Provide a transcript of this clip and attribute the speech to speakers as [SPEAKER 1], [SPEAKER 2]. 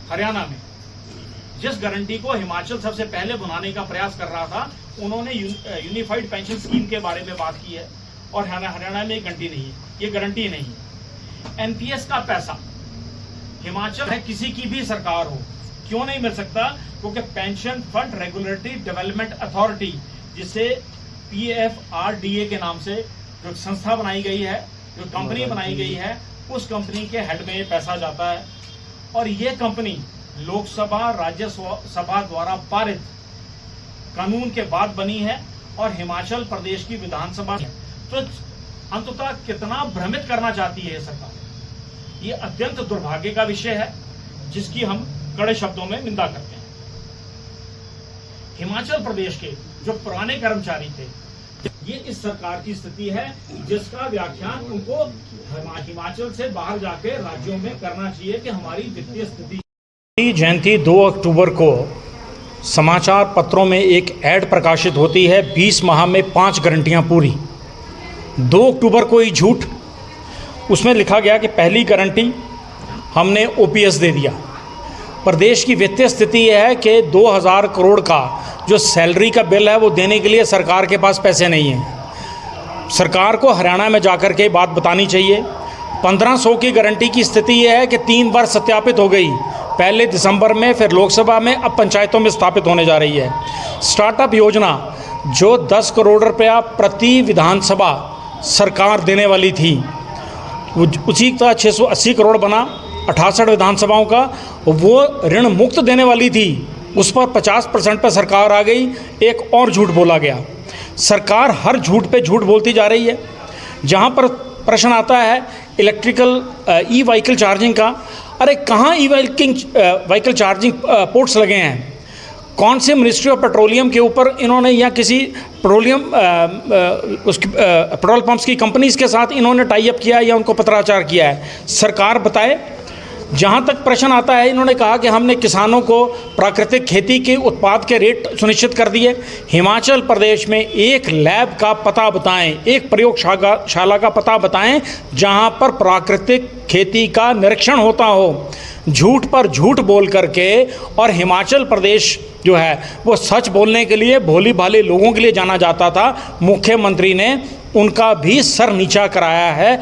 [SPEAKER 1] हरियाणा में जिस गारंटी को हिमाचल सबसे पहले बनाने का प्रयास कर रहा था, उन्होंने यूनिफाइड पेंशन स्कीम के बारे में बात की है और हरियाणा में गारंटी नहीं है, ये गारंटी नहीं है। एनपीएस का पैसा हिमाचल है, किसी की भी सरकार हो, क्यों नहीं मिल सकता? क्योंकि pension fund regulatory development authority, जिसे पीएफआरडीए के नाम से जो संस्था बनाई गई है, जो कंपनी बनाई गई है, उस कंपनी के हेड में ये पैसा जाता है और ये कंपनी लोकसभा राज्यसभा द्वारा पारित कानून के बाद बनी है और हिमाचल प्रदेश की विधानसभा है। तो अंततः कितना भ्रमित करना चाहती है ये सरकार, ये अत्यंत दुर्भाग्य का विषय है जिसकी हम कड़े शब्दों में निंदा करते हैं। हिमाचल प्रदेश के जो पुराने कर्मचारी थे, ये इस सरकार की स्थिति है जिसका व्याख्यान उनको हिमाचल से बाहर जाके राज्यों में करना चाहिए कि हमारी वित्तीय स्थिति। जयंती 2 अक्टूबर को समाचार पत्रों में एक ऐड प्रकाशित होती है, 20 माह में 5 गारंटियां पूरी। 2 अक्टूबर को ही झूठ, उसमें लिखा गया कि पहली गारंटी हमने ओपीएस दे दिया। प्रदेश की वित्तीय स्थिति है कि 2000 करोड़ का जो सैलरी का बिल है वो देने के लिए सरकार के पास पैसे नहीं हैं। सरकार को हरियाणा में जाकर के बात बतानी चाहिए। 1500 की गारंटी की स्थिति ये है कि 3 बार सत्यापित हो गई, पहले दिसंबर में, फिर लोकसभा में, अब पंचायतों में स्थापित होने जा रही है। स्टार्टअप योजना जो 10 करोड़ रुपया प्रति विधानसभा सरकार देने वाली थी, उसी का 680 करोड़ बना 68 विधानसभाओं का, वो ऋण मुक्त देने वाली थी, उस पर 50% पर सरकार आ गई। एक और झूठ बोला गया। सरकार हर झूठ पे झूठ बोलती जा रही है। जहाँ पर प्रश्न आता है इलेक्ट्रिकल ई व्हीकल चार्जिंग का, अरे कहाँ ई व्हीकल चार्जिंग पोर्ट्स लगे हैं? कौन से मिनिस्ट्री ऑफ पेट्रोलियम के ऊपर इन्होंने या किसी पेट्रोल पंप्स की कंपनीज़ के साथ इन्होंने टाई अप किया है या उनको पत्राचार किया है? सरकार बताए। जहाँ तक प्रश्न आता है, इन्होंने कहा कि हमने किसानों को प्राकृतिक खेती के उत्पाद के रेट सुनिश्चित कर दिए। हिमाचल प्रदेश में एक लैब का पता बताएं, एक प्रयोगशाला का पता बताएं जहाँ पर प्राकृतिक खेती का निरीक्षण होता हो। झूठ पर झूठ बोल करके, और हिमाचल प्रदेश जो है वो सच बोलने के लिए भोली भाली लोगों के लिए जाना जाता था। मुख्यमंत्री ने उनका भी सर नीचा कराया है।